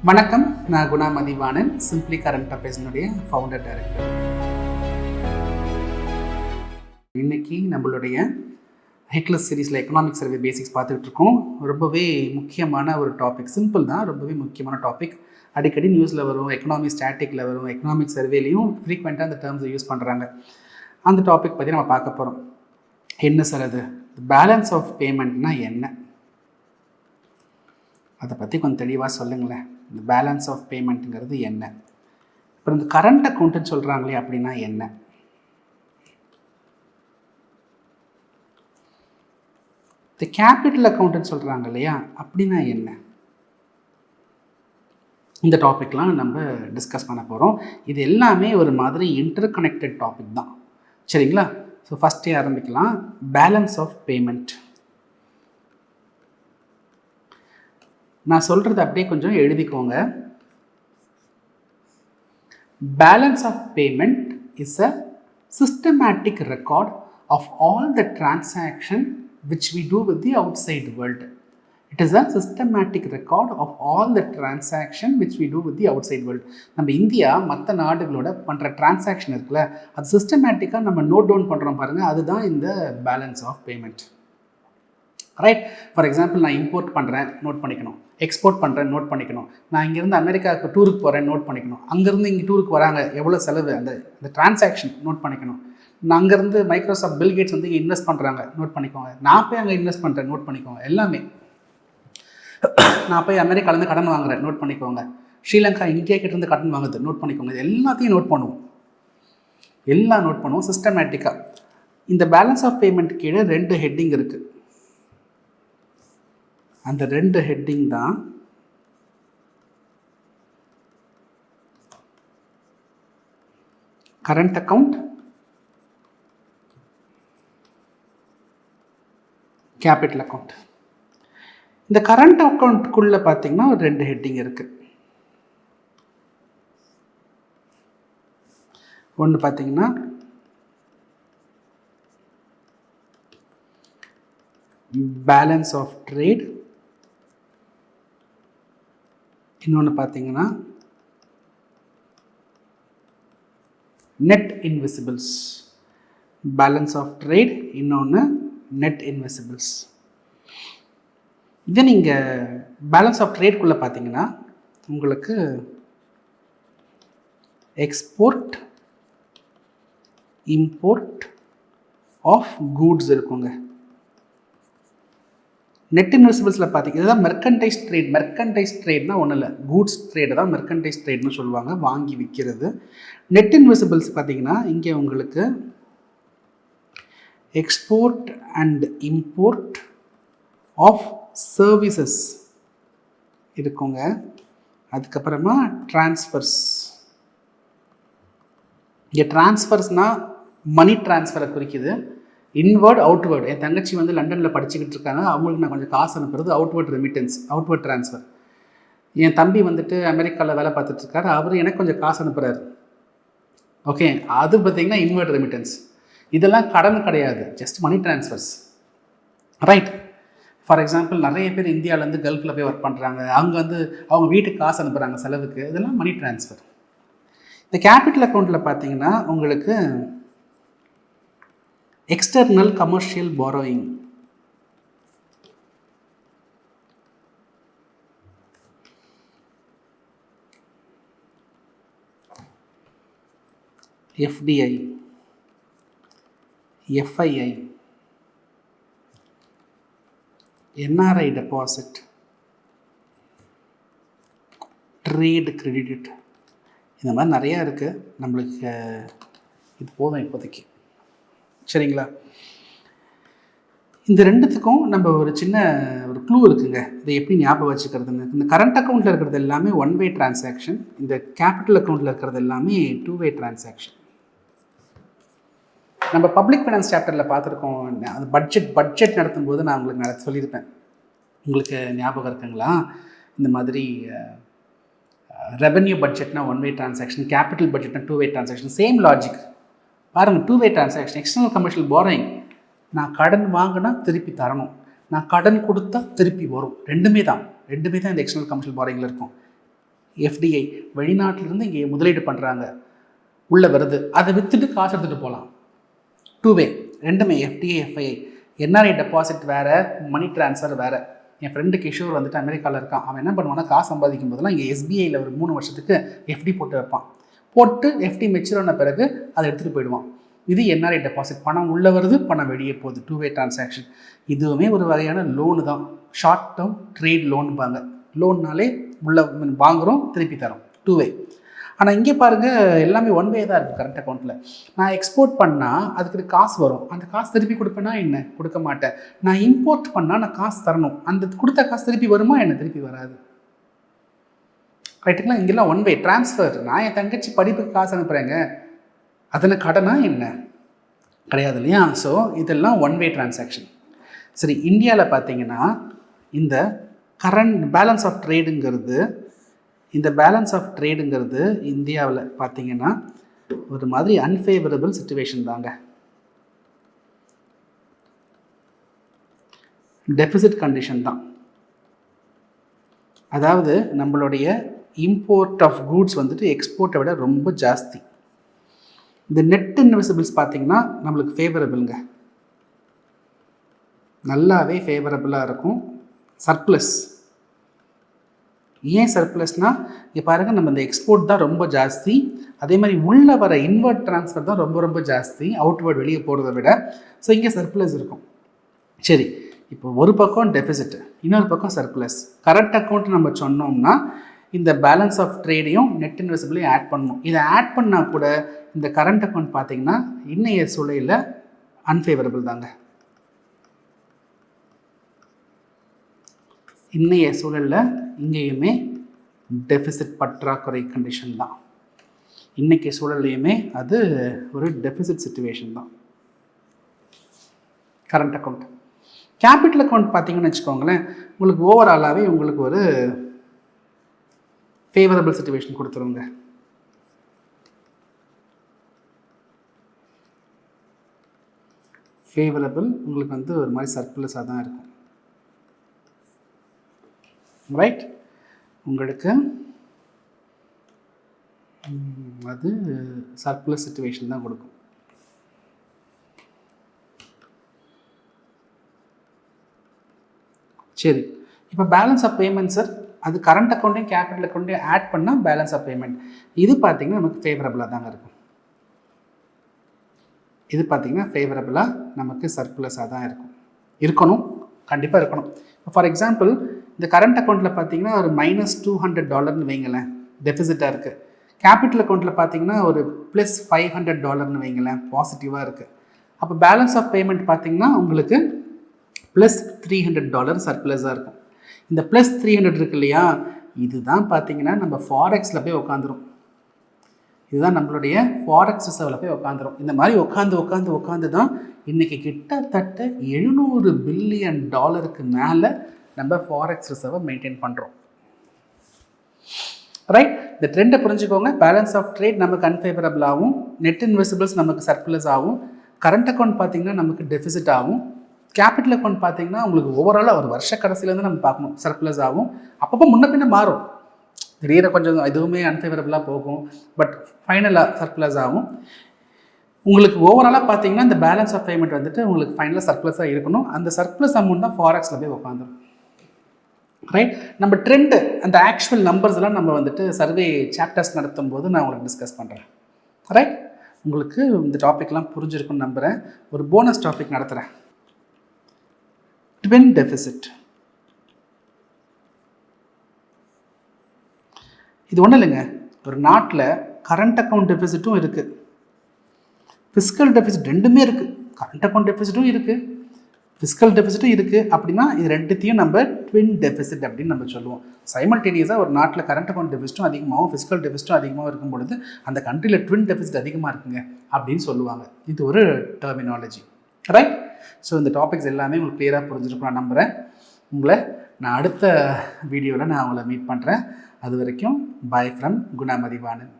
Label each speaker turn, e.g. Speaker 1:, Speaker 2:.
Speaker 1: வணக்கம், நான் Guna Mathivanan, simply current அஃபேர்ஸ்னுடைய ஃபவுண்டர் டைரக்டர். இன்னைக்கு நம்மளுடைய ஹிட்லஸ் சீரீஸில் எக்கனாமிக் சர்வே பேசிக்ஸ் பார்த்துட்டு இருக்கோம். ரொம்பவே முக்கியமான ஒரு டாபிக், சிம்பிள் தான், ரொம்பவே முக்கியமான டாபிக். அடிக்கடி நியூஸில் வரும், எக்கனாமிக் ஸ்டாட்டிக்கில் வரும், எக்கனாமிக் சர்வேலையும் ஃப்ரீக்வெண்ட்டாக அந்த டேர்ம்ஸை யூஸ் பண்ணுறாங்க. அந்த டாபிக் பற்றி நம்ம பார்க்க போகிறோம். என்ன சார் அது? பேலன்ஸ் ஆஃப் பேமெண்ட்னா என்ன? அதை பற்றி கொஞ்சம் தெளிவாக சொல்லுங்களேன். இந்த பேலன்ஸ் ஆஃப் பேமெண்ட்டுங்கிறது என்ன? அப்புறம் இந்த கரண்ட் அக்கௌண்ட்டுன்னு சொல்கிறாங்களே, அப்படின்னா என்ன? இந்த கேபிட்டல் அக்கௌண்ட்டுன்னு சொல்கிறாங்க இல்லையா, அப்படின்னா என்ன? இந்த டாபிக்லாம் நம்ம டிஸ்கஸ் பண்ண போகிறோம். இது எல்லாமே ஒரு மாதிரி இன்டர் கனெக்டட் டாபிக் தான், சரிங்களா? ஸோ ஃபஸ்ட்டே ஆரம்பிக்கலாம். Balance of payment. நான் சொல்கிறது அப்படியே கொஞ்சம் எழுதிக்கோங்க. Balance of payment is a systematic record of all the transaction which we do with the outside world. It is a systematic record of all the transaction which we do with the outside world. நம்ம India மற்ற நாடுகளோட பண்ணுற transaction இருக்குல்ல, அது சிஸ்டமேட்டிக்காக நம்ம note down பண்ணுறோம் பாருங்கள், அதுதான் இந்த balance of payment. Right? For example, நான் இம்போர்ட் பண்ணுறேன், நோட் பண்ணிக்கணும். எக்ஸ்போர்ட் பண்ணுறேன், நோட் பண்ணிக்கணும். நான் இங்கேருந்து அமெரிக்காவுக்கு டூருக்கு போகிறேன், நோட் பண்ணிக்கணும். அங்கேருந்து இங்கே டூருக்கு வராங்க, எவ்வளோ செலவு, அந்த டிரான்சாக்ஷன் நோட் பண்ணிக்கணும். நான் அங்கேருந்து மைக்ரோசாஃப்ட் பில்கேட்ஸ் வந்து இங்கே இன்வெஸ்ட் பண்ணுறாங்க, நோட் பண்ணிக்கோங்க. நான் போய் அங்கே இன்வெஸ்ட் பண்ணுறேன், நோட் பண்ணிக்கோங்க. எல்லாமே. நான் போய் அமெரிக்காலேருந்து கடன் வாங்குறேன், நோட் பண்ணிக்கோங்க. ஸ்ரீலங்கா இந்தியா கிட்டேருந்து கடன் வாங்குது, நோட் பண்ணிக்கோங்க. இது எல்லாத்தையும் நோட் பண்ணுவோம், எல்லாம் நோட் பண்ணுவோம் சிஸ்டமேட்டிக்காக. இந்த பேலன்ஸ் ஆஃப் பேமெண்ட் கீழே 2 ஹெட்டிங் இருக்குது. அந்த 2 ஹெட்டிங் தான் கரண்ட் அக்கவுண்ட், கேபிட்டல் அக்கவுண்ட். இந்த கரண்ட் அக்கவுண்ட்டுக்குள்ளே பார்த்தீங்கன்னா ஒரு 2 ஹெட்டிங் இருக்குது. ஒன்று பார்த்தீங்கன்னா பேலன்ஸ் ஆஃப் ட்ரேட், இன்னொன்று பார்த்தீங்கன்னா நெட் இன்விசிபிள்ஸ். பேலன்ஸ் ஆஃப் ட்ரேட், இன்னொன்று நெட் இன்விசிபிள்ஸ். இதை நீங்கள் பேலன்ஸ் ஆஃப் ட்ரேட்குள்ளே பார்த்தீங்கன்னா உங்களுக்கு எக்ஸ்போர்ட் இம்போர்ட் ஆஃப் கூட்ஸ் இருக்குங்க. நெட் இன்வெஸ்டிபிள்ஸில் பார்த்தீங்கன்னா இதுதான் மெர்கன்டைஸ் ட்ரேட். மெர்கன்டைஸ் ட்ரேட்னா ஒன்றும் இல்லை, கூட்ஸ் ட்ரேடு தான் மெர்கன்டைஸ் ட்ரேட்னு சொல்லுவாங்க, வாங்கி விற்கிறது. நெட் இன்வெஸ்டிபிள்ஸ் பார்த்தீங்கன்னா இங்கே உங்களுக்கு export and import of services இருக்குங்க. அதுக்கப்புறமா டிரான்ஸ்ஃபர்ஸ். இங்கே டிரான்ஸ்ஃபர்ஸ்னால் மணி டிரான்ஸ்ஃபரை குறிக்குது. Inward outward. என் தங்கச்சி வந்து லண்டனில் படிச்சுக்கிட்டு இருக்காங்க, அவங்களுக்கு நான் கொஞ்சம் காசு அனுப்புறது அவுட்வேர்ட் ரெமிட்டன்ஸ், அவுட்வேர்ட் ட்ரான்ஸ்ஃபர். என் தம்பி வந்துட்டு அமெரிக்காவில் வேலை பார்த்துட்ருக்காரு, அவர் எனக்கு கொஞ்சம் காசு அனுப்புகிறாரு. ஓகே, அது பார்த்திங்கன்னா இன்வேர்ட் ரெமிட்டன்ஸ். இதெல்லாம் கடன் கிடையாது, just money transfers. Right? For example, நிறைய பேர் இந்தியாவிலேருந்து கல்ஃபில் போய் ஒர்க் பண்ணுறாங்க, அங்கே வந்து அவங்க வீட்டுக்கு காசு அனுப்புகிறாங்க செலவுக்கு, இதெல்லாம் மணி ட்ரான்ஸ்ஃபர். இந்த கேபிட்டல் அக்கௌண்ட்டில் பார்த்தீங்கன்னா உங்களுக்கு external commercial borrowing, FDI, FII, NRI deposit, trade credit, இந்த மாதிரி நிறையா இருக்குது. நம்மளுக்கு இது போதும் இப்போதைக்கு, சரிங்களா? இந்த 2த்துக்கும் நம்ம ஒரு சின்ன ஒரு க்ளூ இருக்குங்க, இதை எப்படி ஞாபகம் வச்சுக்கிறதுன்னு. இந்த கரண்ட் அக்கௌண்ட்டில் இருக்கிறது எல்லாமே 1 way டிரான்சாக்ஷன், இந்த கேபிட்டல் அக்கௌண்ட்டில் இருக்கிறது எல்லாமே 2 way டிரான்சாக்ஷன். நம்ம பப்ளிக் ஃபைனான்ஸ் சாப்டரில் பார்த்துருக்கோம். அது பட்ஜெட் நடத்தும் போது நான் உங்களுக்கு சொல்லியிருப்பேன், உங்களுக்கு ஞாபகம் இருக்குங்களா? இந்த மாதிரி ரெவென்யூ பட்ஜெட்னா 1 way டிரான்சாக்ஷன், கேபிட்டல் பட்ஜெட்னா 2 way டிரான்சாக்ஷன். சேம் லாஜிக் பாருங்கள். 2 way transaction. External commercial borrowing, நான் கடன் வாங்கினா திருப்பி தரணும், நான் கடன் கொடுத்தா திருப்பி வரும். ரெண்டுமே தான் இந்த எக்ஸ்டர்னல் கமர்ஷியல் borrowingல இருக்கும். எஃப்டிஐ வெளிநாட்டிலிருந்து இங்கே முதலீடு பண்ணுறாங்க, உள்ளே வருது, அதை விற்றுட்டு காசு எடுத்துகிட்டு போகலாம். டூ வே, ரெண்டுமே எஃப்டிஐ எஃப்ஐஐ. என்ஆர்ஐ டெபாசிட் வேறு, மணி ட்ரான்ஸ்ஃபர் வேறு. என் ஃப்ரெண்டு கிஷோர் வந்துட்டு அமெரிக்காவில் இருக்கான். அவன் என்ன பண்ணுவான்னா காசு சம்பாதிக்கும் போதெல்லாம் இங்கே எஸ்பிஐயில் ஒரு 3 வருஷத்துக்கு எஃப்டி போட்டு வைப்பான். போட்டு எஃப்டி மெச்சூர் ஆன பிறகு அதை எடுத்துகிட்டு போயிடுவான். இது என்ஆர்ஐ டெபாசிட். பணம் உள்ளே வருது, பணம் வெளியே போகுது. Two way transaction. இதுவுமே ஒரு வகையான லோனு தான். ஷார்ட் டேர்ம் ட்ரேட் லோன்பாங்க. லோன்னாலே உள்ள வாங்குகிறோம், திருப்பி தரோம். Two way. ஆனால் இங்கே பாருங்கள், எல்லாமே ஒன் வே தான் இருக்குது கரண்ட் அக்கௌண்ட்டில். நான் எக்ஸ்போர்ட் பண்ணால் அதுக்கு காசு வரும். அந்த காசு திருப்பி கொடுப்பேன்னா என்ன? கொடுக்க மாட்டேன். நான் இம்போர்ட் பண்ணால் நான் காசு தரணும். அந்த கொடுத்த காசு திருப்பி வருமா என்ன? திருப்பி வராது. ரைட்டுங்களா? இங்கெல்லாம் ஒன் வே ட்ரான்ஸ்ஃபர். நான் என் தங்கச்சி படிப்புக்கு காசு அனுப்புகிறேங்க, அதில் கடனா என்ன? கிடையாது இல்லையா? ஸோ இதெல்லாம் ஒன் வே டிரான்சாக்ஷன். சரி, இந்தியாவில் பார்த்தீங்கன்னா இந்த கரண்ட் பேலன்ஸ் ஆஃப் ட்ரேடுங்கிறது, இந்த பேலன்ஸ் ஆஃப் ட்ரேடுங்கிறது இந்தியாவில் பார்த்தீங்கன்னா ஒரு மாதிரி அன்ஃபேவரபிள் சிச்சுவேஷன் தாங்க. டெபிசிட் கண்டிஷன் தான். அதாவது நம்மளுடைய இம்போர்ட் ஆஃப் கூட்ஸ் வந்துட்டு எக்ஸ்போர்ட்டை விட ரொம்ப ஜாஸ்தி. இந்த நெட் இன்வெசிபிள்ஸ் பார்த்தீங்கன்னா நம்மளுக்கு ஃபேவரபிளுங்க, நல்லாவே ஃபேவரபுளாக இருக்கும். சர்ப்ளஸ். ஏன் சர்ப்ளஸ்னால், இங்கே பாருங்கள், நம்ம இந்த எக்ஸ்போர்ட் தான் ரொம்ப ஜாஸ்தி. அதே மாதிரி உள்ளே வர இன்வெர்ட் ட்ரான்ஸ்ஃபர் தான் ரொம்ப ரொம்ப ஜாஸ்தி, அவுட்வேர்ட் வெளியே போகிறத விட. ஸோ இங்கே சர்ப்ளஸ் இருக்கும். சரி, இப்போ ஒரு பக்கம் டெபிசிட், இன்னொரு பக்கம் சர்ப்ளஸ். கரண்ட் அக்கௌண்ட் நம்ம சொன்னோம்னா இந்த பேலன்ஸ் ஆஃப் ட்ரேடையும் நெட் இன்வெசிபிளையும் ஆட் பண்ணணும். இதை ஆட் பண்ணால் கூட இந்த கரண்ட் அக்கௌண்ட் பார்த்தீங்கன்னா இன்னைய சூழலில் அன்ஃபேவரபிள் தாங்க. இன்னைய சூழலில் இங்கேயுமே டெபிசிட் பற்றாக்குறை கண்டிஷன் தான். இன்றைக்கி சூழல்லையுமே அது ஒரு டெபிசிட் சிச்சுவேஷன் தான் கரண்ட் அக்கௌண்ட். கேபிட்டல் அக்கௌண்ட் பார்த்தீங்கன்னு வச்சுக்கோங்களேன், உங்களுக்கு ஓவராலாகவே உங்களுக்கு ஒரு ஃபேவரபிள் சிச்சுவேஷன் கொடுத்துருங்க. ஃபேவரபிள் உங்களுக்கு வந்து ஒரு மாதிரி சர்ப்ளஸாக தான் இருக்கும். ரைட்? உங்களுக்கு அது சர்ப்ளஸ் சிச்சுவேஷன் தான் கொடுக்கும். சரி, இப்போ பேலன்ஸ் ஆஃப் பேமெண்ட் சார், அது கரண்ட் அக்கௌண்ட்டையும் கேபிட்டல் அக்கௌண்ட்டையும் ஆட் பண்ணால் பேலன்ஸ் ஆஃப் பேமெண்ட். இது பார்த்தீங்கன்னா நமக்கு ஃபேவரபுளாக தாங்க இருக்கும். இது பார்த்தீங்கன்னா ஃபேவரபுளாக நமக்கு சர்ப்ளஸாக தான் இருக்கணும், கண்டிப்பாக இருக்கணும். ஃபார் எக்ஸாம்பிள், இந்த கரண்ட் அக்கௌண்ட்டில் பார்த்தீங்கன்னா ஒரு -$200 வைங்களேன், டெபிசிட்டாக இருக்குது. கேபிட்டல் அக்கௌண்ட்டில் பார்த்தீங்கன்னா ஒரு +$500 வைங்களேன், பாசிட்டிவாக இருக்குது. அப்போ பேலன்ஸ் ஆஃப் பேமெண்ட் பார்த்தீங்கன்னா உங்களுக்கு +$300 சர்ப்ளஸாக இருக்கும். இந்த +300 இருக்கு இல்லையா, இதுதான் பார்த்தீங்கன்னா நம்ம ஃபாரெக்ஸில் போய் உட்காந்துரும். இதுதான் நம்மளுடைய ஃபாரெக்ஸ் ரிசர்வில் போய் உட்காந்துரும். இந்த மாதிரி உட்காந்து தான் இன்றைக்கி கிட்டத்தட்ட $700 பில்லியன் மேலே நம்ம ஃபாரெக்ஸ் ரிசர்வை மெயின்டைன் பண்ணுறோம். ரைட்? இந்த ட்ரெண்டை புரிஞ்சுக்கோங்க. பேலன்ஸ் ஆஃப் ட்ரேட் நமக்கு அன்ஃபேவரபிள் ஆகும், நெட் இன்வெசிபிள்ஸ் நமக்கு சர்ப்ளஸ் ஆகும், கரண்ட் அக்கௌண்ட் பார்த்தீங்கன்னா நமக்கு டெபிசிட் ஆகும், கேபிட்டல் அக்கௌண்ட் பார்த்தீங்கன்னா உங்களுக்கு ஓவராலாக ஒரு வருஷ கடைசியிலேருந்து நம்ம பார்க்கணும் சர்ப்ளஸ் ஆகும். அப்பப்போ முன்ன பின்ன மாறும், திடீர்னு கொஞ்சம் எதுவுமே அன்ஃபேவரபுளாக போகும், பட் ஃபைனலாக சர்ப்ளஸ் ஆகும். உங்களுக்கு ஓவராலாக பார்த்தீங்கன்னா இந்த பேலன்ஸ் ஆஃப் பேமெண்ட் வந்துட்டு உங்களுக்கு ஃபைனலாக சர்ப்ளஸாக இருக்கணும். அந்த சர்ப்ளஸ் அமௌண்ட் தான் ஃபாரெக்ஸில் போய் உட்காந்துரும். ரைட்? நம்ம ட்ரெண்டு, அந்த ஆக்சுவல் நம்பர்ஸ் எல்லாம் நம்ம வந்துட்டு சர்வே சாப்டர்ஸ் நடத்தும் போது நான் உங்களுக்கு டிஸ்கஸ் பண்ணுறேன். ரைட்? உங்களுக்கு இந்த டாபிக்லாம் புரிஞ்சிருக்குன்னு நம்புகிறேன். ஒரு போனஸ் டாபிக் நடத்துகிறேன். Twin deficit. இது ஒன்றும் இல்லைங்க, ஒரு நாட்டில் கரண்ட் அக்கௌண்ட் டெபிசிட்டும் இருக்குது, ஃபிஸ்கல் டெபிசிட் ரெண்டுமே இருக்குது. கரண்ட் அக்கௌண்ட் டெபிசிட்டும் இருக்குது, ஃபிஸ்கல் டெபிசிட்டும் இருக்குது. அப்படின்னா இது ரெண்டுத்தையும் நம்ம ட்வின் டெபிசிட் அப்படின்னு நம்ம சொல்லுவோம். சைமல்டேனியஸாக ஒரு நாட்டில் கரண்ட் அக்கௌண்ட் டெபிசிட்டும் அதிகமாகவும் ஃபிஸ்கல் டெபிசிட்டும் அதிகமாக இருக்கும் பொழுது அந்த கண்ட்ரியில் ட்வின் டெபிசிட் அதிகமாக இருக்குங்க அப்படின்னு சொல்லுவாங்க. இது ஒரு டெர்மினாலஜி. ரைட்? ஸோ இந்த டாபிக்ஸ் எல்லாமே உங்களுக்கு கிளியராக புரிஞ்சிருக்கும் நான் நம்புகிறேன். உங்களை நான் அடுத்த வீடியோவில் நான் உங்களை மீட் பண்ணுறேன். அது வரைக்கும் பாய் ஃப்ரம் குணா மதிவாணன்.